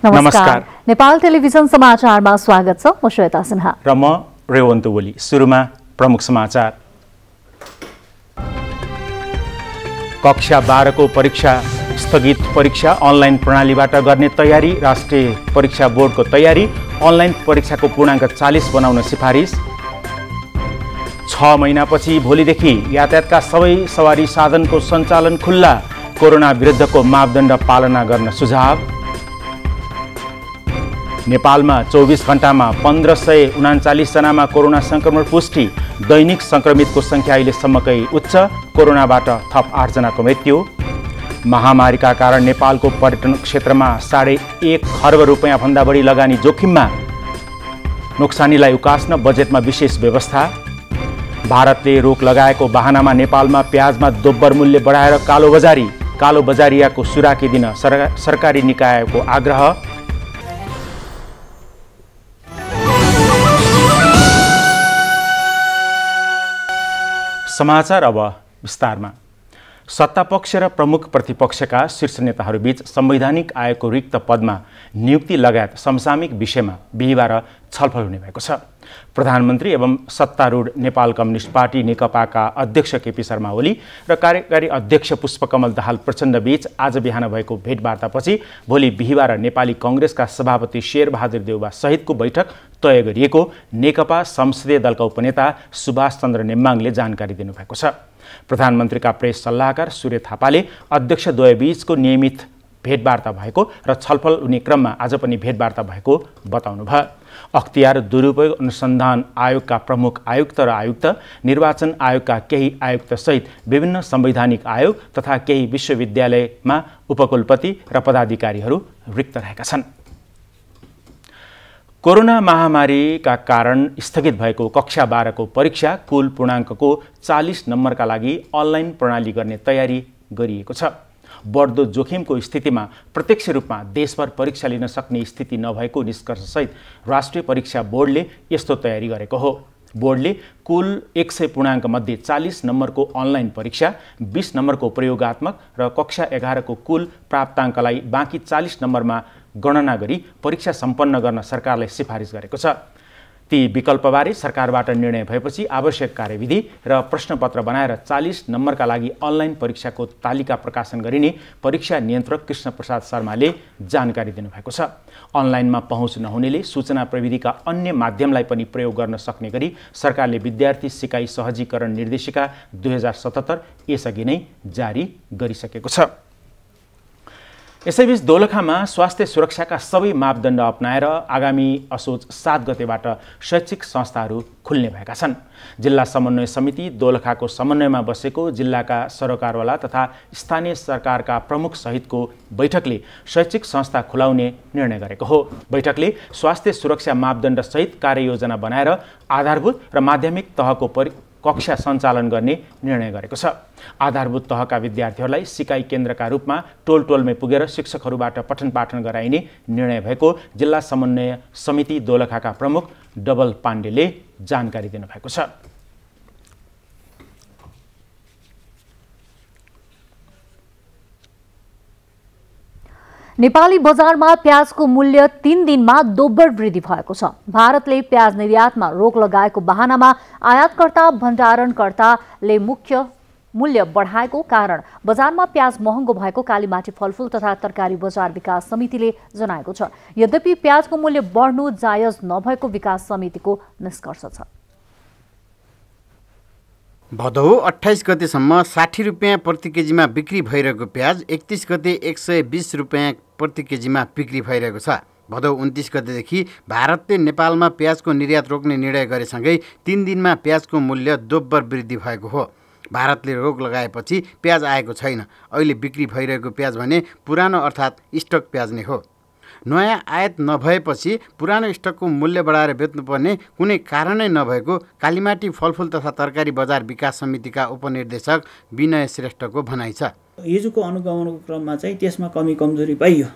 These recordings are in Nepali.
नमस्कार। नेपाल टेलिभिजन समाचारमा स्वागत छ। म श्वेता सिन्हा र म रेवन्त ओली। सुरुमा प्रमुख समाचार। कक्षा 12 को परीक्षा स्थगित। परीक्षा अनलाइन प्रणालीबाट गर्ने तयारी। राष्ट्रिय परीक्षा बोर्डको तयारी। अनलाइन परीक्षाको पूर्णाङ्क 40 बनाउन सिफारिस। 6 महिनापछि भोलिदेखि यातायातका सबै सवारी साधनको सञ्चालन खुल्ला। कोरोना विरुद्धको मापदण्ड पालना गर्न सुझाव। नेपालमा 24 घण्टामा 1539 जनामा कोरोना संक्रमण पुष्टि। दैनिक संक्रमितको संख्या अहिलेसम्मकै उच्च। कोरोनाबाट थप 8 जनाको मृत्यु। महामारीका कारण नेपालको पर्यटन क्षेत्रमा 1.5 खर्ब रुपैयाँ भन्दा बढी लगानी जोखिममा। नोक्सानीलाई उकास्न बजेटमा विशेष व्यवस्था। भारतले रोक लगाएको बहानामा नेपालमा प्याजमा दोब्बर मूल्य बढाएर कालोबजारी। कालोबजारियाको सुराकी दिन सरकारी निकायको आग्रह। समाचार अब विस्तारमा। सत्तापक्ष र प्रमुख प्रतिपक्षका शीर्ष नेताहरूबीच संवैधानिक आयोगको रिक्त पदमा नियुक्ति लगायत समसामयिक विषयमा बिहिबार छलफल हुने भएको छ। प्रधानमन्त्री एवं सत्तारूढ नेपाल कम्युनिस्ट पार्टी नेकपाका अध्यक्ष केपी शर्मा ओली र कार्यकारी अध्यक्ष पुष्पकमल दाहाल प्रचण्ड बीच आज बिहान भएको भेटवार्तापछि भोलि बिहिबार नेपाली कङ्ग्रेसका सभापति शेरबहादुर देउवा सहितको बैठक तय गरिएको नेकपा संसदीय दलका उपनेता सुभाष चन्द्र नेम्बाङले जानकारी दिनुभएको छ। प्रधानमन्त्रीका प्रेस सल्लाहकार सूर्य थापाले अध्यक्ष द्वयबीचको नियमित भेटवार्ता भएको र छलफल हुने क्रममा आज पनि भेटवार्ता भएको बताउनुभयो। अख्तियार दुरुपयोग अनुसन्धान आयोगका प्रमुख आयुक्त र आयुक्त, निर्वाचन आयोगका केही आयुक्त सहित विभिन्न संवैधानिक आयोग तथा केही विश्वविद्यालयमा उपकुलपति र पदाधिकारीहरू रिक्त रहेका छन्। कोरोना महामारीका कारण स्थगित भएको कक्षा 12 को परीक्षा कुल पूर्णाङ्कको 40 नम्बरका लागि अनलाइन प्रणाली गर्ने तयारी गरिएको छ। बढ्दो जोखिमको स्थितिमा प्रत्यक्ष रूपमा देशभर परीक्षा लिन सक्ने स्थिति नभएको निष्कर्षसहित राष्ट्रिय परीक्षा बोर्डले यस्तो तयारी गरेको हो। बोर्डले कुल 100 पूर्णाङ्क मध्ये 40 नम्बरको अनलाइन परीक्षा, 20 नम्बरको प्रयोगात्मक र कक्षा 11 को कुल प्राप्ताङ्कलाई बाँकी 40 नम्बरमा गणना गरी परीक्षा सम्पन्न गर्न सरकारलाई सिफारिस गरेको छ। ती विकल्पबारे सरकारबाट निर्णय भएपछि आवश्यक कार्यविधि र प्रश्नपत्र बनाएर 40 नम्बरका लागि अनलाइन परीक्षाको तालिका प्रकाशन गरिने परीक्षा नियन्त्रक कृष्ण प्रसाद शर्माले जानकारी दिनुभएको छ। अनलाइनमा पहुँच नहुनेले सूचना प्रविधिका अन्य माध्यमलाई पनि प्रयोग गर्न सक्ने गरी सरकारले विद्यार्थी सिकाइ सहजीकरण निर्देशिका 2077 यसअघि नै जारी गरिसकेको छ। यसैबीच दोलखामा स्वास्थ्य सुरक्षाका सबै मापदण्ड अपनाएर आगामी असोज 7 गतेबाट शैक्षिक संस्थाहरू खुल्ने भएका छन्। जिल्ला समन्वय समिति दोलखाको समन्वयमा बसेको जिल्लाका सरोकारवाला तथा स्थानीय सरकारका प्रमुख सहितको बैठकले शैक्षिक संस्था खुलाउने निर्णय गरेको हो। बैठकले स्वास्थ्य सुरक्षा मापदण्ड सहित कार्ययोजना बनाएर आधारभूत र माध्यमिक तहको कक्षा सञ्चालन गर्ने निर्णय गरेको छ। आधारभूत तहका विद्यार्थीहरूलाई सिकाइ केन्द्रका रूपमा टोलटोलमै पुगेर शिक्षकहरूबाट पठन पाठन गराइने निर्णय भएको जिल्ला समन्वय समिति दोलखाका प्रमुख डबल पाण्डेले जानकारी दिनुभएको छ। नेपाली बजारमा प्याजको मूल्य 3 दिनमा दोब्बर वृद्धि भएको छ। भारतले प्याज निर्यातमा रोक लगाएको बहानामा आयातकर्ता भण्डारणकर्ताले मुख्य मूल्य बढाएको कारण बजारमा प्याज महँगो भएको कालीमाटी फलफुल तथा तरकारी बजार विकास समितिले जनाएको छ। यद्यपि प्याजको मूल्य बढ्नु जायज नभएको विकास समितिको निष्कर्ष छ। भदौ 28 गतेसम्म 60 रुपियाँ प्रति केजीमा बिक्री भइरहेको प्याज 31 गते 120 रुपियाँ प्रति केजीमा बिक्री भइरहेको छ। भदौ 29 गतेदेखि भारतले नेपालमा प्याजको निर्यात रोक्ने निर्णय गरेसँगै 3 दिनमा प्याजको मूल्य दोब्बर वृद्धि भएको हो। भारतले रोक लगाएपछि प्याज आएको छैन। अहिले बिक्री भइरहेको प्याज भने पुरानो अर्थात् स्टक प्याज नै हो। नयाँ आयात नभएपछि पुरानो स्टकको मूल्य बढाएर बेच्नुपर्ने कुनै कारणै नभएको कालीमाटी फलफुल तथा तरकारी बजार विकास समितिका उपनिर्देशक विनय श्रेष्ठको भनाइ छ। हिजोको अनुगमनको क्रममा चाहिँ त्यसमा कमी कमजोरी पाइयो।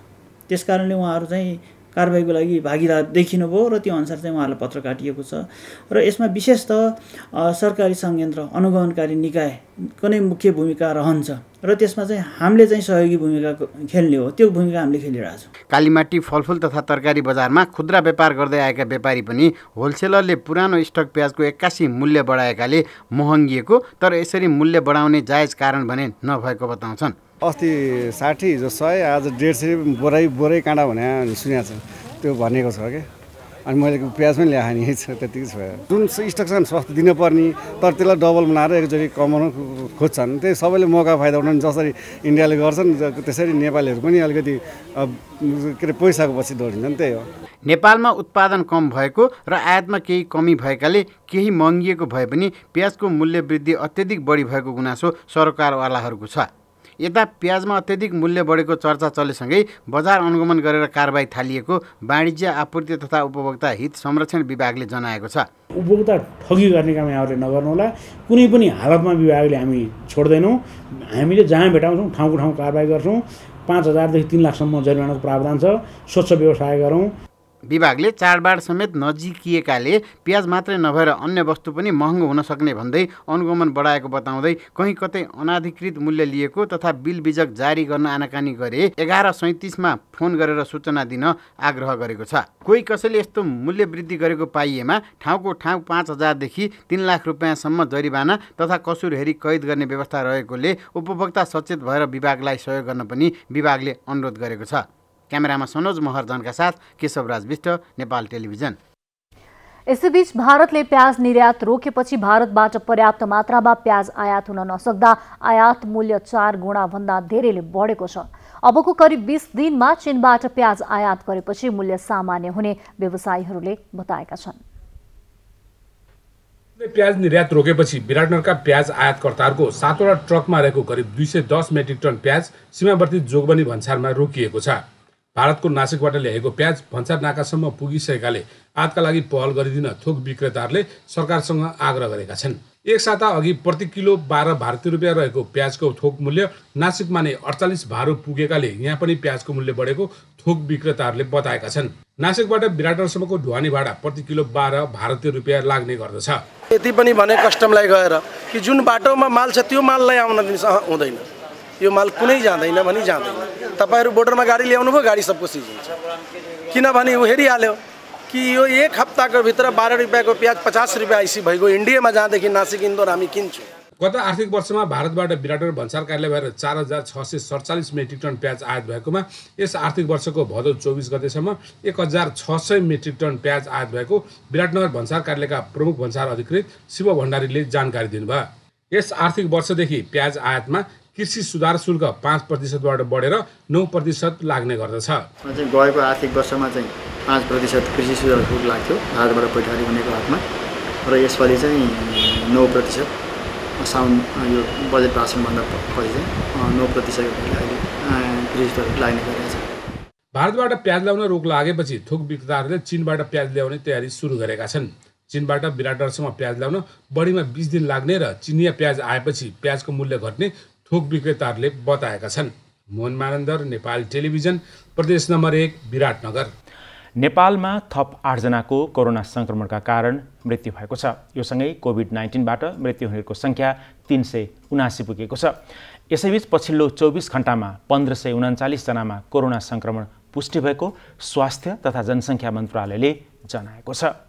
त्यसकारणले उहाँहरू चाहिँ कारबाहीको लागि भागीदार देखिनुभयो र त्यो अनुसार चाहिँ उहाँहरूलाई पत्र काटिएको छ। र यसमा विशेषतः सरकारी संयन्त्र अनुगमनकारी निकाय कुनै मुख्य भूमिका रहन्छ र त्यसमा चाहिँ हामीले चाहिँ सहयोगी भूमिका खेल्ने हो, त्यो भूमिका हामीले खेलिरहेको छौँ। कालीमाटी फलफुल तथा तरकारी बजारमा खुद्रा व्यापार गर्दै आएका व्यापारी पनि होलसेलरले पुरानो स्टक प्याजको 81 मूल्य बढाएकाले महँगिएको, तर यसरी मूल्य बढाउने जायज कारण भने नभएको बताउँछन्। अस्ति 60 हिजो 100 आज 150 बोरै काँडा भने सुनेको छ, त्यो भनेको छ कि अनि मैले प्याज पनि ल्याएँ नि त्यतिकै छ। जुन स्टक छ सस्तो दिनुपर्ने तर त्यसलाई डबल बनाएर एकचोटि कमाउन खोज्छन्, त्यही सबैले मौका फाइदा उठाउनु जसरी इन्डियाले गर्छन् त्यसरी नेपालीहरू पनि अलिकति के अरे पैसाको पछि दौडिन्छन्, त्यही हो। नेपालमा उत्पादन कम भएको र आयातमा केही कमी भएकाले केही महँगिएको भए पनि प्याजको मूल्य वृद्धि अत्यधिक बढी भएको गुनासो सरकारवालाहरूको छ। यता प्याजमा अत्यधिक मूल्य बढेको चर्चा चलेसँगै बजार अनुगमन गरेर कारबाही थालिएको वाणिज्य आपूर्ति तथा उपभोक्ता हित संरक्षण विभागले जनाएको छ। उपभोक्ता ठगी गर्ने काम यहाँहरूले नगर्नुहोला, कुनै पनि हालतमा विभागले हामी छोड्दैनौँ। हामीले जहाँ भेटाउँछौँ ठाउँको ठाउँ कारबाही गर्छौँ। 5,000 देखि 3 लाखसम्म जरिमानाको प्रावधान छ। स्वच्छ व्यवसाय गरौँ। विभागले चाडबाड समेत नजिकिएकाले प्याज मात्रै नभएर अन्य वस्तु पनि महँगो हुन सक्ने भन्दै अनुगमन बढाएको बताउँदै कहीँ कतै अनाधिकृत मूल्य लिएको तथा बिल बिजक जारी गर्न आनाकानी गरे 11:37मा फोन गरेर सूचना दिन आग्रह गरेको छ। कोही कसैले यस्तो मूल्य वृद्धि गरेको पाइएमा ठाउँको ठाउँ 5,000 देखि 3 लाख रुपियाँसम्म जरिवाना तथा कसुर हेरी कैद गर्ने व्यवस्था रहेकोले उपभोक्ता सचेत भएर विभागलाई सहयोग गर्न पनि विभागले अनुरोध गरेको छ। क्यामेरामा सनोज महर्जनका साथ केशवराज विष्ट, नेपाल टेलिभिजन। यसैबीच भारतले प्याज निर्यात रोकेपछि भारतबाट पर्याप्त मात्रामा प्याज आयात हुन नसक्दा आयात मूल्य 4 गुणा भन्दा धेरैले बढेको छ। अबको करिब 20 दिनमा चीनबाट प्याज आयात गरेपछि मूल्य सामान्य हुने व्यवसायीहरूले बताएका छन्। प्याज निर्यात रोकेपछि विराटनगरका प्याज आयातकर्ताहरूको 7वटा ट्रकमा रहेको करिब 210 मेट्रिक टन प्याज सीमावर्ती जोगबनी भन्सारमा रोकिएको छ। भारतको नासिकबाट ल्याएको प्याज भन्सार नाकासम्म पुगिसकेकाले आयातका लागि पहल गरिदिन थोक विक्रेताहरूले सरकारसँग आग्रह गरेका छन्। एक साता अघि प्रति किलो 12 भारतीय रुपियाँ रहेको प्याजको थोक मूल्य नासिकमा नै 48 भारो पुगेकाले यहाँ पनि प्याजको मूल्य बढेको थोक विक्रेताहरूले बताएका छन्। नासिकबाट विराटनगरसम्मको ढुवानी भाडा प्रति किलो 12 भारतीय रुपियाँ लाग्ने गर्दछ। यति पनि भने कस्टमलाई गएर कि जुन बाटोमा माल छ त्यो माललाई आउन दिनु हुँदैन, यो माल कुनै जाँदैन भनी जाँदैन। तपाईहरु बोर्डरमा गाडी ल्याउनु भयो, गाडी सबको सिज हुन्छ, किनभने उ हेरिहाल्यो कि यो एक हप्ताको भित्र 12 रुपियाँको प्याज 50 रुपियाँ आइसी भएको इन्डियामा जाँदेखि नासिक इन्दोर हामी किन्छौँ। गत आर्थिक वर्षमा भारतबाट विराटनगर भन्सार कार्यालय भएर 4,647 मेट्रिक टन प्याज आयात भएकोमा यस आर्थिक वर्षको भदौ 24 गतेसम्म 1,600 मेट्रिक टन प्याज आयात भएको विराटनगर भन्सार कार्यालयका प्रमुख भन्सार अधिकृत शिव भण्डारीले जानकारी दिनुभयो। यस आर्थिक वर्षदेखि प्याज आयातमा कृषि सुधार शुल्क 5% बढेर 9% लाग्ने गर्दछ। गएको आर्थिक वर्षमा चाहिँ 5% कृषि सुधार शुल्क लाग्थ्यो भारतबाट पैठारी बनेको हातमा, र यसपालि चाहिँ 9% साउन यो बजेट भाषणभन्दा पछि चाहिँ 9% कृषि सुधार लाग्ने गरेको छ। भारतबाट प्याज ल्याउन रोक लागेपछि थोक विक्रेताहरूले चीनबाट प्याज ल्याउने तयारी सुरु गरेका छन्। चीनबाट विराटनगरसम्म प्याज ल्याउन बढीमा 20 दिन लाग्ने र चिनिया प्याज आएपछि प्याजको मूल्य घट्ने थोक विक्रेताहरूले बताएका छन्। मोहन मानन्दर, नेपाल टेलिभिजन, प्रदेश नम्बर 1 विराटनगर। नेपालमा थप 8 जनाको कोरोना संक्रमणका कारण मृत्यु भएको छ। यो सँगै कोभिड-19बाट मृत्यु हुनेको संख्या 379 पुगेको छ। यसैबीच पछिल्लो 24 घण्टामा 1539 जनामा कोरोना संक्रमण पुष्टि भएको स्वास्थ्य तथा जनसङ्ख्या मन्त्रालयले जनाएको छ।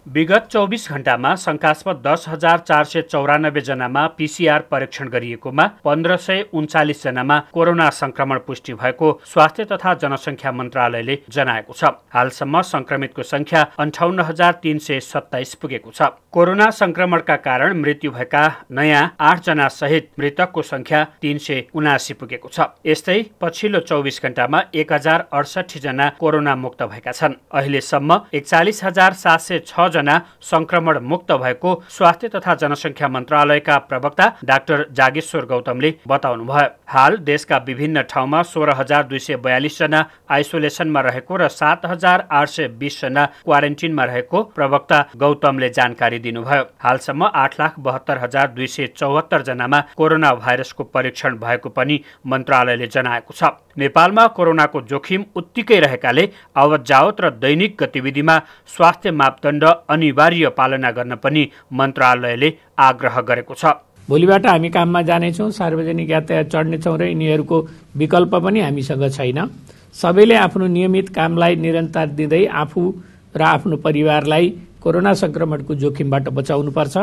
विगत 24 घण्टामा शंकास्पद 10,494 जनामा पीसीआर परीक्षण गरिएकोमा 1539 जनामा कोरोना संक्रमण पुष्टि भएको स्वास्थ्य तथा जनसङ्ख्या मन्त्रालयले जनाएको छ। हालसम्म संक्रमितको संख्या 58,327 पुगेको छ। कोरोना संक्रमणका कारण मृत्यु भएका नयाँ 8 जना सहित मृतकको संख्या 379 पुगेको छ। यस्तै पछिल्लो 24 घण्टामा 1068 जना कोरोना मुक्त भएका छन्। अहिलेसम्म 41,706 जना संक्रमण मुक्त भएको स्वास्थ्य तथा जनसङ्ख्या मन्त्रालयका प्रवक्ता डाक्टर जागेश्वर गौतमले बताउनुभयो। हाल देशका विभिन्न ठाउँमा 16,242 जना आइसोलेसनमा रहेको र 7,820 जना क्वारेन्टिनमा रहेको प्रवक्ता गौतमले जानकारी दिनुभयो। हालसम्म 8,72,274 जनामा कोरोना भाइरसको परीक्षण भएको पनि मन्त्रालयले जनाएको छ। नेपालमा कोरोनाको जोखिम उत्तिकै रहेकाले आवत जावत र दैनिक गतिविधिमा स्वास्थ्य मापदण्ड अनिवार्य पालना गर्न पनि मन्त्रालयले आग्रह गरेको छ। भोलिबाट हामी काममा जानेछौँ, सार्वजनिक यातायात चढ्नेछौँ र यिनीहरूको विकल्प पनि हामीसँग छैन। सबैले आफ्नो नियमित कामलाई निरन्तर दिँदै आफू र आफ्नो परिवारलाई कोरोना संक्रमणको जोखिमबाट बचाउनुपर्छ।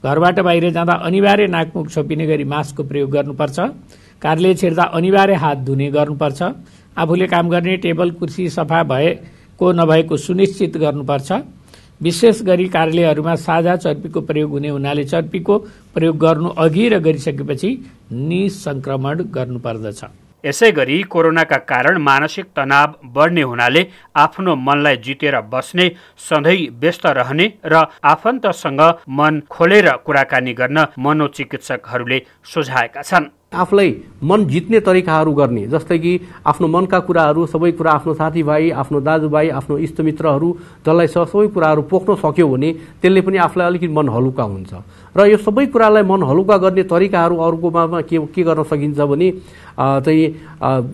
घरबाट बाहिर जाँदा अनिवार्य नाकमुख छोपिने गरी मास्कको प्रयोग गर्नुपर्छ। कार्यालय छिर्दा अनिवार्य हात धुने गर्नुपर्छ। आफूले काम गर्ने टेबल कुर्सी सफा भएको नभएको सुनिश्चित गर्नुपर्छ। विशेष गरी कार्यालयहरूमा साझा चर्पीको प्रयोग हुने हुनाले चर्पीको प्रयोग गर्नु अघि र गरिसकेपछि निसंक्रमण गर्नुपर्दछ। यसैगरी कोरोनाका कारण मानसिक तनाव बढ्ने हुनाले आफ्नो मनलाई जितेर बस्ने, सधैँ व्यस्त रहने र आफन्तसँग मन खोलेर कुराकानी गर्न मनोचिकित्सकहरूले सुझाएका छन्। आफूलाई मन जित्ने तरिकाहरू गर्ने, जस्तै कि आफ्नो मनका कुराहरू सबै कुरा आफ्नो साथीभाइ, आफ्नो दाजुभाइ, आफ्नो इष्टमित्रहरू जसलाई सबै कुराहरू पोख्न सक्यो भने त्यसले पनि आफूलाई अलिकति मन हलुका हुन्छ। र यो सबै कुरालाई मन हलुका गर्ने तरिकाहरू अरूकोमा के गर्न सकिन्छ भने चाहिँ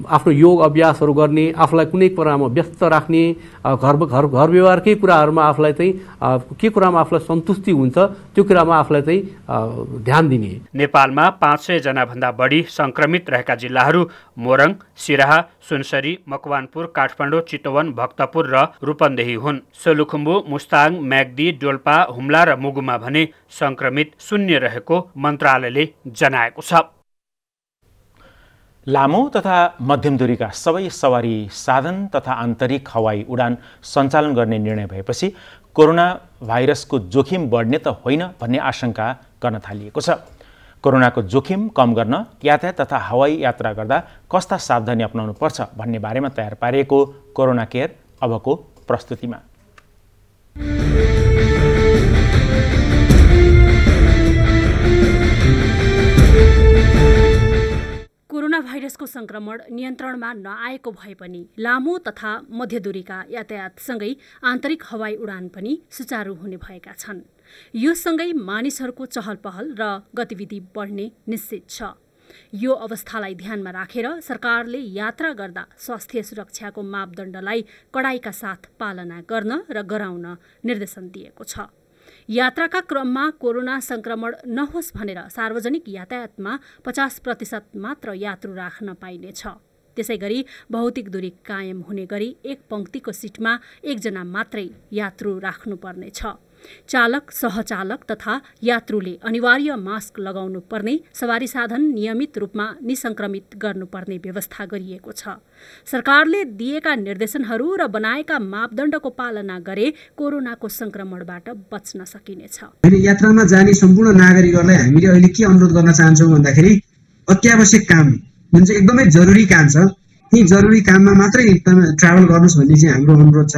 आफ्नो योग अभ्यासहरू गर्ने, आफूलाई कुनै कुरामा व्यस्त राख्ने, घर व्यवहारकै कुराहरूमा आफूलाई चाहिँ के कुरामा आफूलाई सन्तुष्टि हुन्छ त्यो कुरामा आफूलाई चाहिँ ध्यान दिने। नेपालमा 500 जना भन्दा बढी संक्रमित रहेका जिल्लाहरू मोरङ, सिराहा, सुनसरी, मकवानपुर, काठमाडौँ, चितवन, भक्तपुर र रूपन्देही हुन्। सोलुखुम्बु, मुस्ताङ, म्याग्दी, डोल्पा, हुम्ला र मुगुमा भने संक्रमित शून्य रहेको मन्त्रालयले जनाएको छ। लामो तथा मध्यम दूरीका सबै सवारी साधन तथा आन्तरिक हवाई उडान सञ्चालन गर्ने निर्णय भएपछि कोरोना भाइरसको जोखिम बढ्ने त होइन भन्ने आशंका गर्न थालिएको छ। कोरोनाको जोखिम कम गर्न यातायात तथा हवाई यात्रा गर्दा कस्ता सावधानी अपनाउनु पर्छ भन्ने बारेमा तयार पारिएको कोरोना केयर अबको प्रस्तुतिमा। कोरोना भाइरसको संक्रमण नियन्त्रणमा नआएको भए पनि लामो तथा मध्यदूरीका यातायातसँगै आन्तरिक हवाई उडान पनि सुचारू हुने भएका छन्। यो सँगै मानिसहरूको चहल पहल र गतिविधि बढ्ने निश्चित छ। यो अवस्थालाई ध्यानमा राखेर सरकारले यात्रा गर्दा स्वास्थ्य सुरक्षाको मापदण्डलाई कडाइका साथ पालना गर्न र गराउन निर्देशन दिएको छ। यात्राका क्रममा कोरोना संक्रमण नहोस् भनेर सार्वजनिक यातायातमा 50% मात्र यात्रु राख्न पाइनेछ। त्यसैगरी भौतिक दूरी कायम हुने गरी एक पंक्तिको सिटमा एकजना मात्रै यात्रु राख्नुपर्नेछ। चालक, सहचालक तथा यात्रुले अनिवार्य मास्क लगाउनु पर्ने, सवारी साधन नियमित रूपमा निसंक्रमित गर्नुपर्ने व्यवस्था गरिएको छ। सरकारले दिएका निर्देशनहरू र बनाएका मापदण्डको पालना गरे कोरोनाको संक्रमणबाट बच्न सकिनेछ। यात्रामा जाने सम्पूर्ण नागरिकहरूलाई हामीले अहिले के अनुरोध गर्न चाहन्छौँ भन्दाखेरि अत्यावश्यक काम जुन चाहिँ एकदमै जरुरी काम छ, ती जरुरी काममा मात्रै ट्राभल गर्नुहोस् भन्ने चाहिँ हाम्रो अनुरोध छ।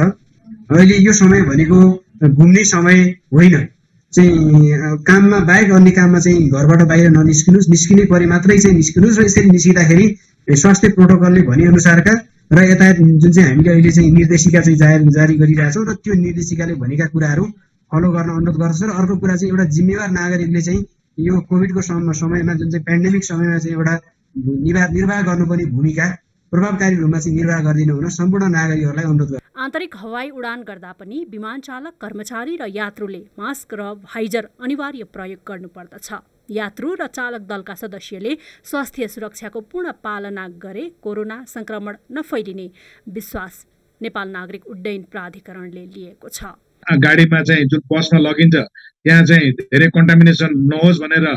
अहिले यो समय भनेको घुम्ने समय होइन, चाहिँ काममा बाहेक अन्य काममा चाहिँ घरबाट बाहिर ननिस्किनुहोस्, निस्किने परे मात्रै चाहिँ निस्किनुहोस्। र यसरी निस्किँदाखेरि स्वास्थ्य प्रोटोकलले भने अनुसारका र यातायात जुन चाहिँ हामीले अहिले चाहिँ निर्देशिका चाहिँ जारी गरिरहेछौँ र त्यो निर्देशिकाले भनेका कुराहरू फलो गर्न अनुरोध गर्दछ। र अर्को कुरा चाहिँ एउटा जिम्मेवार नागरिकले चाहिँ यो कोभिडको समयमा जुन चाहिँ पेन्डेमिक समयमा चाहिँ एउटा निर्वाह गर्नुपर्ने भूमिका प्रभावकारी रूपमा चाहिँ निर्वाह गरिदिनु हुन सम्पूर्ण नागरिकहरूलाई अनुरोध गर्छु। आन्तरिक हवाई उडान गर्दा पनि विमान चालक, कर्मचारी र यात्रुले मास्क र भाइजर अनिवार्य प्रयोग गर्नुपर्दछ। यात्रु र चालक दलका सदस्यले स्वास्थ्य सुरक्षाको पूर्ण पालना गरे कोरोना संक्रमण नफैलिने विश्वास नेपाल नागरिक उड्डयन प्राधिकरणले लिएको छ। गाडीमा चाहिँ जुन बसमा लगिन्छ त्यहाँ चाहिँ धेरै कन्टामिनेसन नहोस् भनेर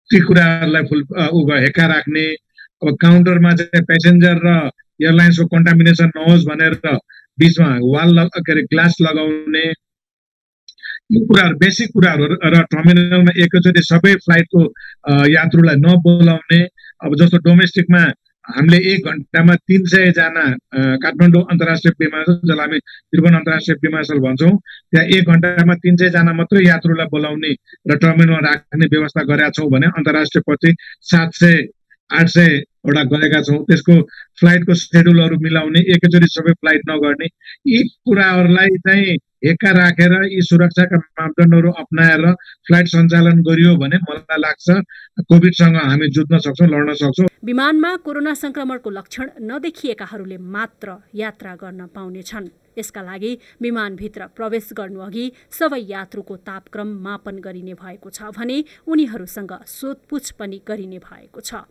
ती कुराहरूलाई हेक्का राख्ने, अब काउन्टरमा चाहिँ पेसेन्जर र एयरलाइन्सको कन्टामिनेसन नहोस् भनेर बीचमा ग्लास लगाउने, यो कुराहरू बेसिक कुराहरू र टर्मिनलमा एकैचोटि सबै फ्लाइटको यात्रुलाई नबोलाउने। अब जस्तो डोमेस्टिकमा हामीले 1 घन्टामा 300 जना काठमाडौँ अन्तर्राष्ट्रिय विमानस्थल जसलाई हामी त्रिभुवन अन्तर्राष्ट्रिय विमानस्थल भन्छौँ, त्यहाँ 1 घन्टामा 300 जना मात्रै यात्रुलाई बोलाउने र टर्मिनलमा राख्ने व्यवस्था गरेका छौँ भने अन्तर्राष्ट्रिय पछि 700-800 वटा गरेका छौँ। त्यसको फ्लाइटको सेड्युलहरू मिलाउने, एकैचोटि सबै फ्लाइट नगर्ने, यी कुराहरूलाई चाहिँ हेक्का राखेर यी सुरक्षाका मापदण्डहरू अपनाएर फ्लाइट सञ्चालन गरियो भने मलाई लाग्छ कोभिडसँग हामी जुझ्न सक्छौँ, लड्न सक्छौँ। विमानमा कोरोना संक्रमणको लक्षण नदेखिएकाहरूले मात्र यात्रा गर्न पाउनेछन्। यसका लागि विमानभित्र प्रवेश गर्नुअघि सबै यात्रुको तापक्रम मापन गरिने भएको छ भने उनीहरूसँग सोधपुछ पनि गरिने भएको छ।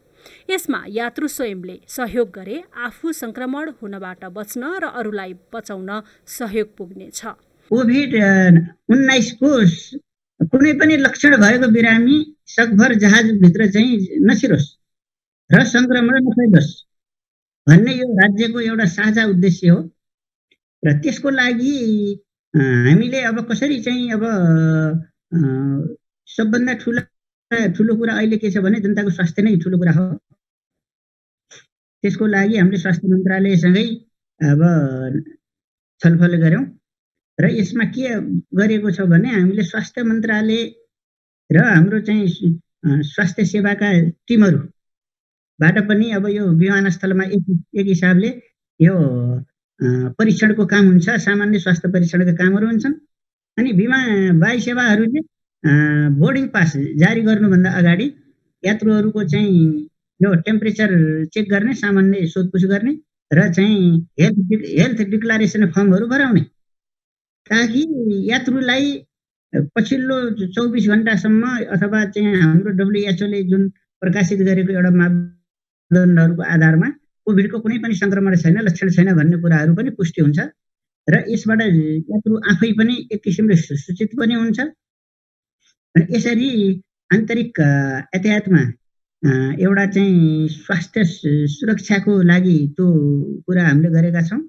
यसमा यात्रु स्वयंले सहयोग गरे आफू संक्रमण हुनबाट बच्न र अरूलाई बचाउन सहयोग पुग्नेछ। कोभिड-19 को कुनै पनि लक्षण भएको बिरामी सकभर जहाजभित्र चाहिँ नछिरोस् र संक्रमण नफैलोस् भन्ने यो राज्यको एउटा साझा उद्देश्य हो। र त्यसको लागि हामीले अब कसरी चाहिँ अब सबभन्दा ठुलो कुरा अहिले के छ भने जनताको स्वास्थ्य नै ठुलो कुरा हो। त्यसको लागि हामीले स्वास्थ्य मन्त्रालयसँगै अब छलफल गर्यौं र यसमा के गरेको छ भने हामीले स्वास्थ्य मन्त्रालय र हाम्रो चाहिँ स्वास्थ्य सेवाका टिमहरूबाट पनि अब यो विमानस्थलमा एक हिसाबले यो परीक्षणको काम हुन्छ, सामान्य स्वास्थ्य परीक्षणका कामहरू हुन्छन्। अनि वायु सेवाहरूले बोर्डिङ पास जारी गर्नुभन्दा अगाडि यात्रुहरूको चाहिँ यो टेम्परेचर चेक गर्ने, सामान्य सोधपुछ गर्ने र चाहिँ हेल्थ डिक्लेरेसन फर्महरू भराउने, ताकि यात्रुलाई पछिल्लो 24 घण्टासम्म अथवा चाहिँ हाम्रो WHO ले जुन प्रकाशित गरेको एउटा मापदण्डहरूको आधारमा कोभिडको कुनै पनि संक्रमण छैन, लक्षण छैन भन्ने कुराहरू पनि पुष्टि हुन्छ र यसबाट यात्रु आफै पनि एक किसिमले सूचित पनि हुन्छ। यसरी आन्तरिक यातायातमा एउटा चाहिँ स्वास्थ्य सुरक्षाको लागि त्यो कुरा हामीले गरेका छौँ।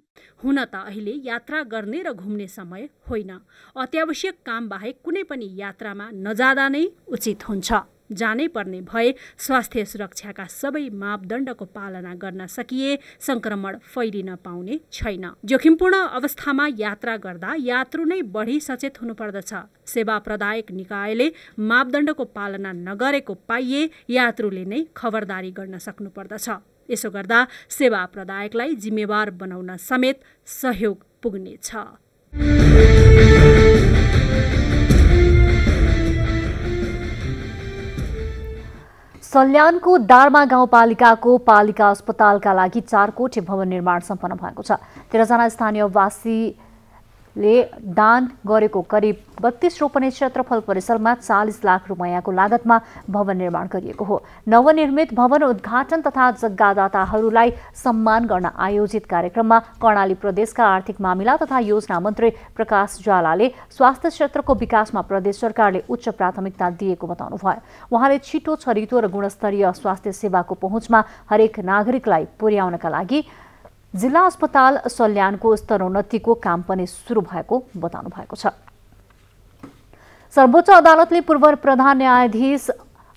हुन त अहिले यात्रा गर्ने र घुम्ने समय होइन, अत्यावश्यक काम बाहेक कुनै पनि यात्रामा नजाँदा नै उचित हुन्छ। जानै पर्ने भए स्वास्थ्य सुरक्षाका सबै मापदण्डको पालना गर्न सकिए संक्रमण फैलिन पाउने छैन। जोखिमपूर्ण अवस्थामा यात्रा गर्दा यात्रु नै बढी सचेत हुनुपर्दछ। सेवा प्रदायक निकायले मापदण्डको पालना नगरेको पाइए यात्रुले नै खबरदारी गर्न सक्नुपर्दछ। यसो गर्दा सेवा प्रदायकलाई जिम्मेवार बनाउन समेत सहयोग पुग्नेछ। सल्यानको दार्मा गाउँपालिकाको पालिका अस्पतालका लागि 4 कोठे भवन निर्माण सम्पन्न भएको छ। 13 जना स्थानीयवासीले दान गरेको करिब 32 रोपनी क्षेत्रफल परिसरमा 40 लाख रुपैयाँको लागतमा भवन निर्माण गरिएको हो। नवनिर्मित भवन उद्घाटन तथा जग्गादाताहरूलाई सम्मान गर्न आयोजित कार्यक्रममा कर्णाली प्रदेशका आर्थिक मामिला तथा योजना मन्त्री प्रकाश ज्वालाले स्वास्थ्य क्षेत्रको विकासमा प्रदेश सरकारले उच्च प्राथमिकता दिएको बताउनुभयो। उहाँले छिटो, छरितो र गुणस्तरीय स्वास्थ्य सेवाको पहुँचमा हरेक नागरिकलाई पुर्याउनका लागि जिल्ला अस्पताल सल्यानको स्तरोन्नतिको काम पनि सुरु भएको बताउनु भएको छ। सर्वोच्च अदालतले पूर्व प्रधान न्यायाधीश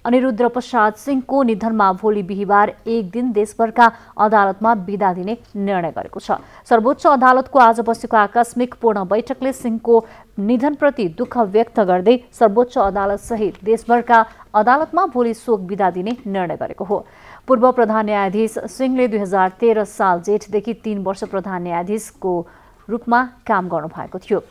अनिरुद्ध प्रसाद सिंहको निधनमा भोलि बिहिबार एक दिन देशभरका अदालतमा बिदा दिने निर्णय गरेको छ। सर्वोच्च अदालतको आज बसेको आकस्मिक पूर्ण बैठकले सिंहको निधनप्रति दुःख व्यक्त गर्दै सर्वोच्च अदालत सहित देशभरका अदालतमा भोलि शोक बिदा दिने निर्णय गरेको हो। पूर्व प्रधान न्यायाधीश सिंहले 2013 साल जेठदेखि 3 वर्ष प्रधान न्यायाधीशको रूपमा काम गर्नुभएको थियो।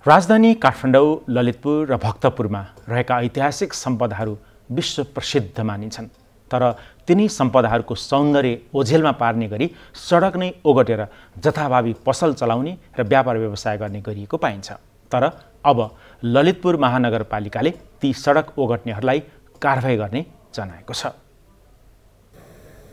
राजधानी काठमाडौँ, ललितपुर र भक्तपुरमा रहेका ऐतिहासिक सम्पदाहरू विश्व प्रसिद्ध मानिन्छन्, तर तिनी सम्पदाहरूको सौन्दर्य ओझेलमा पार्ने गरी सडक नै ओगटेर जथाभावी पसल चलाउने र व्यापार व्यवसाय गर्ने गरिएको पाइन्छ। तर अब ललितपुर महानगरपालिकाले ती सडक ओगट्नेहरूलाई कारबाही गर्ने जनाएको छ।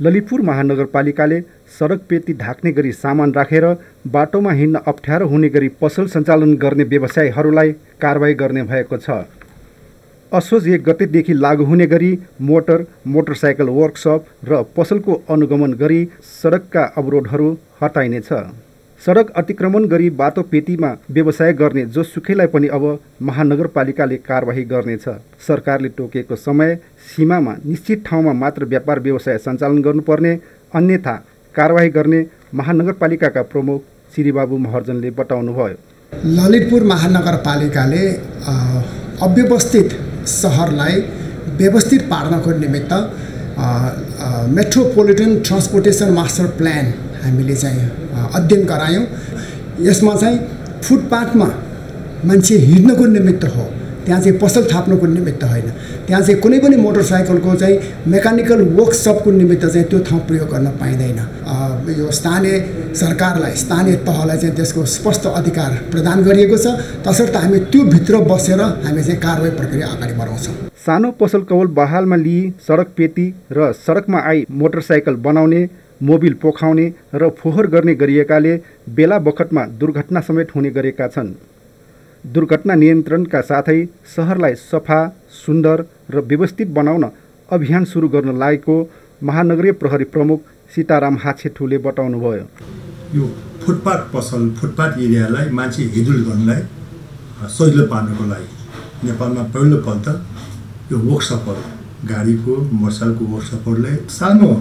ललितपुर महानगरपालिकाले सडक पेटी ढाक्ने गरी सामान राखेर बाटोमा हिँड्न अप्ठ्यारो हुने गरी पसल सञ्चालन गर्ने व्यवसायीहरूलाई कारबाही गर्ने भएको छ। असोज 1 गतेदेखि लागू हुने गरी मोटरसाइकल वर्कसप र पसलको अनुगमन गरी सडकका अवरोधहरू हटाइनेछ। सडक अतिक्रमण गरी बाटो पेटीमा व्यवसाय गर्ने जोसुकैलाई पनि अब महानगरपालिकाले कारबाही गर्नेछ। सरकारले तोकेको समय सीमामा निश्चित ठाउँमा मात्र व्यापार व्यवसाय सञ्चालन गर्नुपर्ने, अन्यथा कारबाही गर्ने महानगरपालिकाका प्रमुख श्रीबाबु महर्जनले बताउनुभयो। ललितपुर महानगरपालिकाले अव्यवस्थित सहरलाई व्यवस्थित पार्नको निमित्त मेट्रोपोलिटन ट्रान्सपोर्टेसन मास्टर प्लान हामीले चाहिँ अध्ययन गरायौँ। यसमा चाहिँ फुटपाथमा मान्छे हिँड्नको निमित्त हो, त्यहाँ चाहिँ पसल थाप्नको निमित्त होइन। त्यहाँ चाहिँ कुनै पनि मोटरसाइकलको चाहिँ मेकानिकल वर्कसपको निमित्त चाहिँ त्यो ठाउँ प्रयोग गर्न पाइँदैन। यो स्थानीय सरकारलाई, स्थानीय तहलाई चाहिँ त्यसको स्पष्ट अधिकार प्रदान गरिएको छ। तसर्थ हामी त्यो भित्र बसेर हामी चाहिँ कारबाही प्रक्रिया अगाडि बढाउँछौँ। सानो पसल कौल बहालमा लिई सडक पेटी र सडकमा आई मोटरसाइकल बनाउने, मोबिल पोखाउने र फोहोर गर्ने गरिएकाले बेला बखतमा दुर्घटना समेत हुने गरेका छन्। दुर्घटना नियन्त्रणका साथै सहरलाई सफा, सुन्दर र व्यवस्थित बनाउन अभियान सुरु गर्न लागेको महानगरीय प्रहरी प्रमुख सीताराम हाछेठुले बताउनुभयो। यो फुटपाथ पसल, फुटपाथ एरियालाई मान्छे हिँडडुल गर्नलाई सजिलो पार्नको लागि नेपालमा पहिलोपल्ट यो वर्कसपहरू, गाडीको मोटरसाइकलको वर्कसपहरूले सानो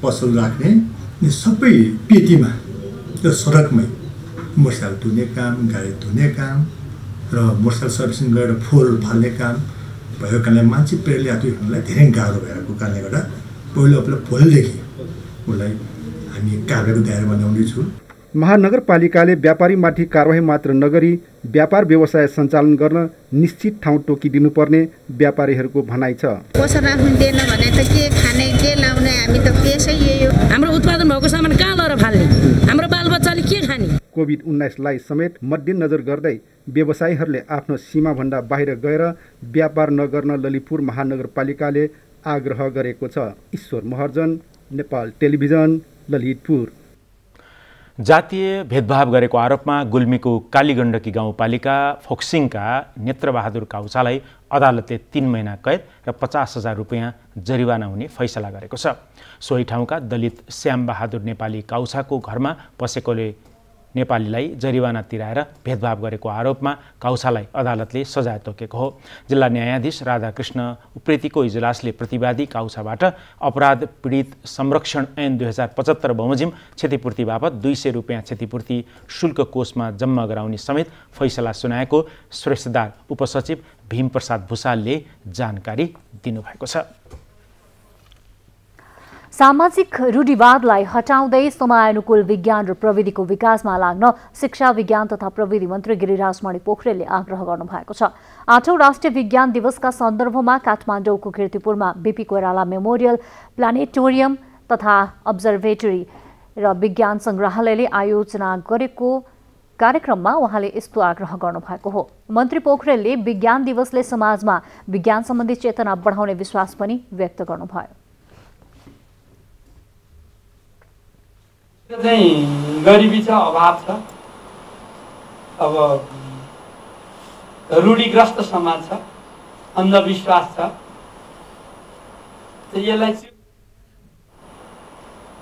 पसल राख्ने, सबै पेटीमा त्यो सडकमै मोटरसाइकल धुने काम, गाडी धुने काम र मोटरसाइकल सर्भिसिङ गरेर फोहोर फाल्ने काम भएको कारणले मान्छे पेट्रोल यात्रु हिँड्नलाई धेरै गाह्रो भएको कारणले गर्दा पहिलो भोलिदेखि उसलाई हामी कारबाहीको दायरा बनाउनेछौँ। महानगरपालिकाले व्यापारीमाथि कारबाही मात्र नगरी व्यापार व्यवसाय सञ्चालन गर्न निश्चित ठाउँ तोकिदिनुपर्ने व्यापारीहरूको भनाइ छ। पसल राख्नु दिएन भने त के खाने, के लाउने, हामी त त्यसै यही हो। हाम्रो उत्पादन भएको सामान कहाँ लगेर फाल्ने, हाम्रो बालबच्चाले के खाने। कोभिड-19लाई समेत मध्यनजर गर्दै व्यवसायीहरूले आफ्नो सीमाभन्दा बाहिर गएर व्यापार नगर्न ललितपुर महानगरपालिकाले आग्रह गरेको छ। ईश्वर महर्जन, नेपाल टेलिभिजन, ललितपुर। जातीय भेदभाव गरेको आरोपमा गुल्मीको कालीगण्डकी गाउँपालिका फोक्सिङका नेत्रबहादुर काउचालाई अदालतले 3 महिना कैद र 50,000 रुपियाँ जरिवाना हुने फैसला गरेको छ। सोही ठाउँका दलित श्यामबहादुर नेपाली काउचाको घरमा पसेकोले नेपालीलाई जरिवाना तिराएर भेदभाव गरेको आरोपमा काउचालाई अदालतले सजाय तोकेको हो। जिल्ला न्यायाधीश राधाकृष्ण उप्रेतीको इजलासले प्रतिवादी काउचाबाट अपराध पीडित संरक्षण ऐन 2075 बमोजिम क्षतिपूर्ति बापत 200 रुपियाँ क्षतिपूर्ति शुल्क कोषमा जम्मा गराउने समेत फैसला सुनाएको श्रेष्ठदार उपसचिव भीमप्रसाद भुसालले जानकारी दिनुभएको छ। सामाजिक रूढिवादलाई हटाउँदै समयानुकूल विज्ञान र प्रविधिको विकासमा लाग्न शिक्षा, विज्ञान तथा प्रविधि मन्त्री गिरिराजमणि पोखरेलले आग्रह गर्नुभएको छ। 8औं राष्ट्रिय विज्ञान दिवसका सन्दर्भमा काठमाडौँको कीर्तिपुरमा बीपी कोइराला मेमोरियल प्लानेटोरियम तथा अब्जर्भेटरी र विज्ञान संग्रहालयले आयोजना गरेको कार्यक्रममा उहाँले यस्तो आग्रह गर्नुभएको हो। मन्त्री पोखरेलले विज्ञान दिवसले समाजमा विज्ञान सम्बन्धी चेतना बढाउने विश्वास पनि व्यक्त गर्नुभयो। गरिबी छ, अभाव छ, अब रूढिग्रस्त समाज छ, अन्धविश्वास छ। यसलाई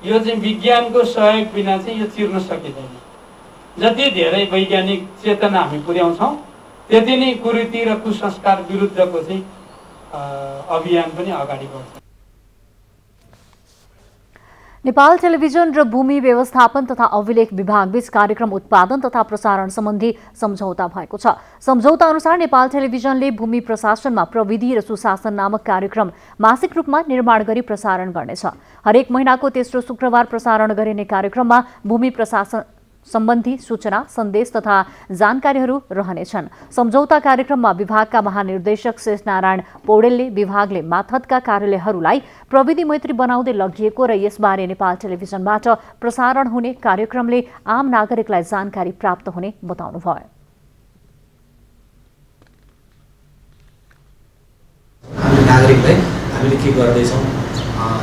यो चाहिँ विज्ञानको सहयोग बिना चाहिँ यो चिर्न सकिँदैन। जति धेरै वैज्ञानिक चेतना हामी पुर्याउँछौँ त्यति नै कुरीति र कुसंस्कार विरुद्धको चाहिँ अभियान पनि अगाडि बढ्छ। नेपाल टेलिभिजन र भूमि व्यवस्थापन तथा अभिलेख विभाग बीच कार्यक्रम उत्पादन तथा प्रसारण सम्बन्धी सम्झौता भएको छ। सम्झौता अनुसार नेपाल टेलिभिजनले भूमि प्रशासनमा प्रविधि र सुशासन नामक कार्यक्रम मासिक रूपमा निर्माण गरी प्रसारण गर्नेछ। हरेक महिनाको तेस्रो शुक्रबार प्रसारण गरिने कार्यक्रममा भूमि प्रशासन सम्बन्धी सूचना, सन्देश तथा जानकारीहरू रहनेछन्। सम्झौता कार्यक्रममा विभागका महानिर्देशक शेष नारायण पौडेलले विभागले मातहतका कार्यालयहरूलाई प्रविधि मैत्री बनाउँदै लगिएको र यसबारे नेपाल टेलिभिजनबाट प्रसारण हुने कार्यक्रमले आम नागरिकलाई जानकारी प्राप्त हुने बताउनुभयो। नागरिकलाई हामीले के गर्दैछौँ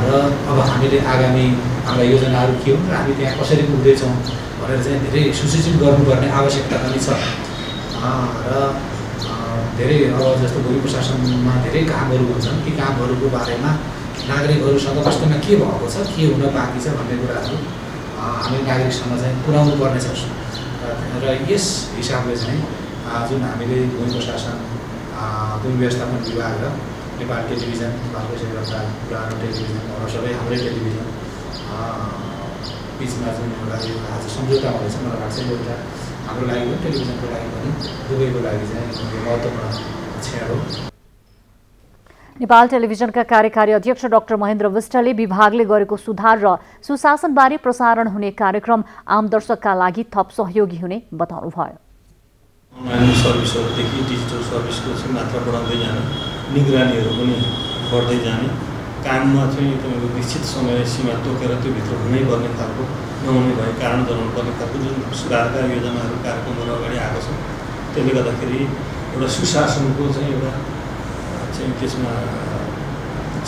र अब हामीले आगामी हाम्रा योजनाहरू के हुन् र हामी त्यहाँ कसरी पुग्दैछौँ भनेर चाहिँ धेरै सुसूचित गर्नुपर्ने आवश्यकता पनि छ। र धेरै अब जस्तो भूमि प्रशासनमा धेरै कामहरू हुन्छन्, ती कामहरूको बारेमा नागरिकहरूसँग वास्तवमा के भएको छ, के हुन बाँकी छ भन्ने कुराहरू हामीले नागरिकसम्म चाहिँ पुर्याउनु पर्ने छ र यस हिसाबले चाहिँ जुन हामीले भूमि प्रशासन भूमि व्यवस्थापन विभाग र नेपाल टेलिभिजन नेपालको सेवा पुरानो टेलिभिजन अरू सबै हाम्रै टेलिभिजन बिचमा जुन एउटा यो आज सम्झौता हुँदैछ मलाई लाग्छ एउटा हाम्रो लागि पनि टेलिभिजनको लागि पनि दुवैको लागि चाहिँ महत्त्वपूर्ण क्षण हो। नेपाल टेलिभिजनका कार्यकारी अध्यक्ष डाक्टर महेन्द्र विष्टले विभागले गरेको सुधार र सुशासनबारे प्रसारण हुने कार्यक्रम आम दर्शकका लागि थप सहयोगी हुने बताउनुभयो। अनलाइन सर्भिसहरूदेखि डिजिटल सर्भिसको चाहिँ मात्रा बढाउँदै जाने, निगरानीहरू पनि बढ्दै जाने, काममा चाहिँ तपाईँको निश्चित समय सीमा तोकेर त्योभित्र हुनैपर्ने खालको नहुने भए कारण जनाउनु पर्ने खालको जुन सुधारका योजनाहरू कार्यक्रमहरू अगाडि आएको छ त्यसले गर्दाखेरि एउटा सुशासनको चाहिँ एउटा चाहिँ त्यसमा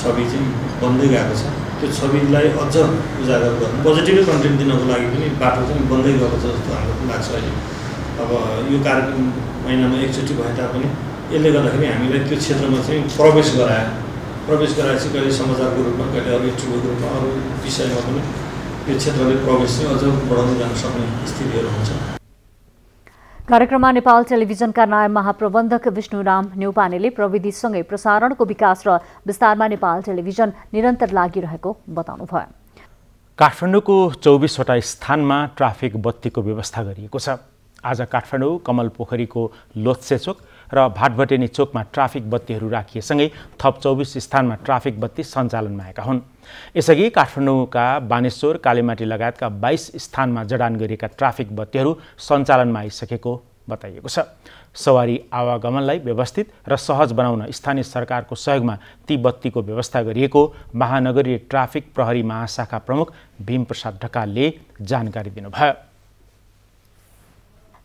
छवि चाहिँ बन्दै गएको छ। त्यो छविलाई अझ उजागर गर्नु पोजिटिभ कन्टेन्ट दिनको लागि पनि बाटो चाहिँ बन्दै गएको छ जस्तो हामीलाई लाग्छ अहिले। अब यो कार्यक्रम महिनामा एकचोटि भए तापनि यसले गर्दाखेरि हामीलाई त्यो क्षेत्रमा चाहिँ प्रवेश गराएपछि कहिले समाचारको रूपमा कहिले अरू युट्युबको रूपमा अरू विषयमा पनि यो क्षेत्रले प्रवेश चाहिँ अझ बढाउँदै जान सक्ने स्थितिहरू हुन्छ। कार्यक्रममा नेपाल टेलिभिजनका नायब महाप्रबन्धक विष्णुराम न्यौपानेले प्रविधिसँगै प्रसारणको विकास र विस्तारमा नेपाल टेलिभिजन निरन्तर लागिरहेको बताउनुभयो। काठमाडौँको 24वटा स्थानमा ट्राफिक बत्तीको व्यवस्था गरिएको छ। आज काठमाडौँ कमल पोखरीको लोत्से चोक र भाटभटेनी चोकमा ट्राफिक बत्तीहरू राखिएसँगै थप 24 स्थानमा ट्राफिक बत्ती सञ्चालनमा आएका हुन्। यसअघि काठमाडौँका बानेश्वर, कालीमाटी लगायतका 22 स्थानमा जडान गरिएका ट्राफिक बत्तीहरू सञ्चालनमा आइसकेको बताइएको छ। सवारी आवागमनलाई व्यवस्थित र सहज बनाउन स्थानीय सरकारको सहयोगमा ती बत्तीको व्यवस्था गरिएको महानगरीय ट्राफिक प्रहरी महाशाखा प्रमुख भीमप्रसाद ढकालले जानकारी दिनुभयो।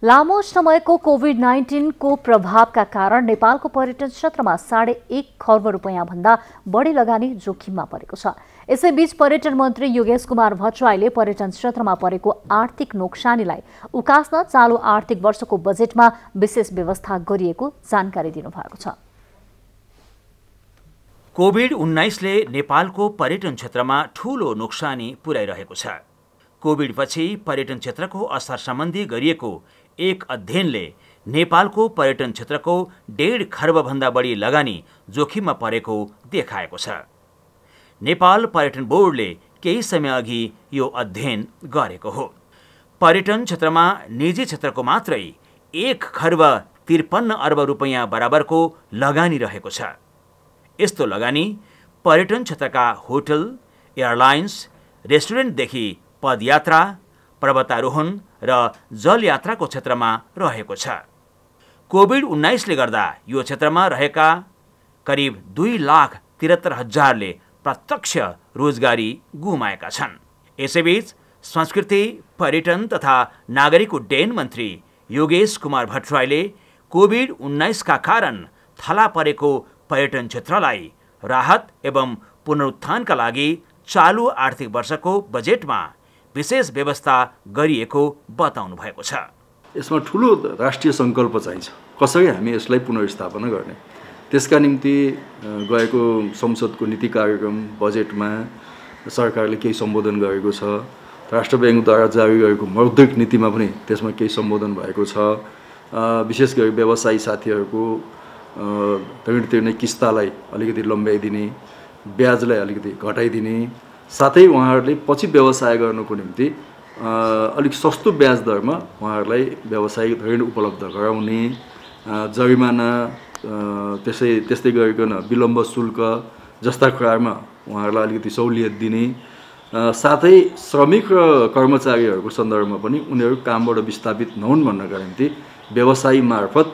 लामो समयको कोभिड-19 को प्रभावका कारण नेपालको पर्यटन क्षेत्रमा 1.5 खर्ब रुपैयाँ भन्दा बढी लगानी जोखिममा परेको छ। यसैबीच पर्यटन मन्त्री योगेश कुमार भट्टराईले पर्यटन क्षेत्रमा परेको आर्थिक नोक्सानीलाई उकास्न चालु आर्थिक वर्षको बजेटमा विशेष व्यवस्था गरिएको जानकारी दिनुभएको छ। कोभिड-19ले नेपालको पर्यटन क्षेत्रमा ठूलो नोक्सानी पुर्याइरहेको छ। कोभिडपछि पर्यटन क्षेत्रको असर सम्बन्धी गरिएको एक अध्ययनले नेपालको पर्यटन क्षेत्रको 1.5 खर्बभन्दा बढी लगानी जोखिममा परेको देखाएको छ। नेपाल पर्यटन बोर्डले केही समय अघि यो अध्ययन गरेको हो। पर्यटन क्षेत्रमा निजी क्षेत्रको मात्रै 1 खर्ब 53 अर्ब रुपैयाँ बराबरको लगानी रहेको छ। यस्तो लगानी पर्यटन क्षेत्रका होटल, एयरलाइन्स, रेस्टुरेन्टदेखि पदयात्रा, पर्वतारोहण र जलयात्राको क्षेत्रमा रहेको छ। कोभिड-19ले गर्दा यो क्षेत्रमा रहेका करिब 2,73,000ले प्रत्यक्ष रोजगारी गुमाएका छन्। यसैबीच संस्कृति, पर्यटन तथा नागरिक उड्डयन मन्त्री योगेश कुमार भट्टराईले कोभिड-19 का कारण थला परेको पर्यटन क्षेत्रलाई राहत एवं पुनरुत्थानका लागि चालु आर्थिक वर्षको बजेटमा विशेष व्यवस्था गरिएको बताउनु भएको छ। यसमा ठूलो राष्ट्रिय संकल्प चाहिन्छ, कसरी हामी यसलाई पुनर्स्थापना गर्ने। त्यसका निम्ति गएको संसदको नीति कार्यक्रम बजेटमा सरकारले केही सम्बोधन गरेको छ। राष्ट्र बैंकद्वारा जारी गरेको मौद्रिक नीतिमा पनि त्यसमा केही सम्बोधन भएको छ। विशेष गरी व्यवसायी साथीहरूको ऋण तिर्ने किस्तालाई अलिकति लम्ब्याइदिने, ब्याजलाई अलिकति घटाइदिने, साथै उहाँहरूले पछि व्यवसाय गर्नको निम्ति अलिक सस्तो ब्याज दरमा उहाँहरूलाई व्यावसायिक ऋण उपलब्ध गराउने, जरिमाना त्यस्तै गरिकन विलम्ब शुल्क जस्ता कुरामा उहाँहरूलाई अलिकति सहुलियत दिने, साथै श्रमिक र कर्मचारीहरूको सन्दर्भमा पनि उनीहरू कामबाट विस्थापित नहुन् भन्नका निम्ति व्यवसायी मार्फत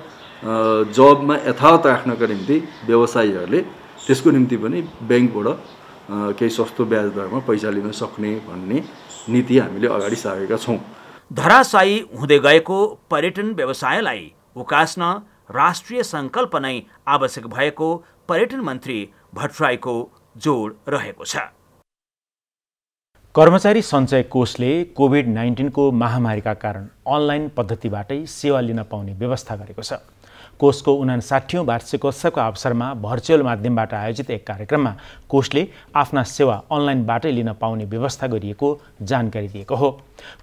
जबमा यथावत राख्नका निम्ति व्यवसायीहरूले त्यसको निम्ति पनि ब्याङ्कबाट केही सस्तो ब्याज दरमा पैसा लिन सक्ने भन्ने नीति हामीले अगाडि सारेका छौँ। धराशायी हुँदै गएको पर्यटन व्यवसायलाई उकास्न राष्ट्रिय सङ्कल्प नै आवश्यक भएको पर्यटन मन्त्री भट्टराईको जोड रहेको छ। कर्मचारी सञ्चय कोषले कोभिड-19 को महामारीका कारण अनलाइन पद्धतिबाटै सेवा लिन पाउने व्यवस्था गरेको छ। कोषको 59औं वार्षिकोत्सवको अवसरमा भर्चुअल माध्यमबाट आयोजित एक कार्यक्रममा कोषले आफ्ना सेवा अनलाइनबाटै लिन पाउने व्यवस्था गरिएको जानकारी दिएको हो।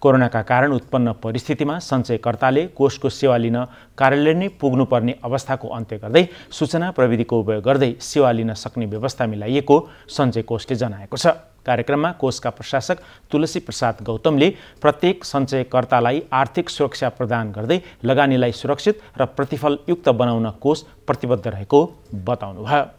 कोरोनाका कारण उत्पन्न परिस्थितिमा सञ्चयकर्ताले कोषको सेवा लिन कार्यालय नै पुग्नुपर्ने अवस्थाको अन्त्य गर्दै सूचना प्रविधिको उपयोग गर्दै सेवा लिन सक्ने व्यवस्था मिलाइएको सञ्चय कोषले जनाएको छ। कार्यक्रममा कोषका प्रशासक तुलसी प्रसाद गौतमले प्रत्येक सञ्चयकर्तालाई आर्थिक सुरक्षा प्रदान गर्दै लगानीलाई सुरक्षित र प्रतिफलयुक्त बनाउन कोष प्रतिबद्ध रहेको बताउनुभयो।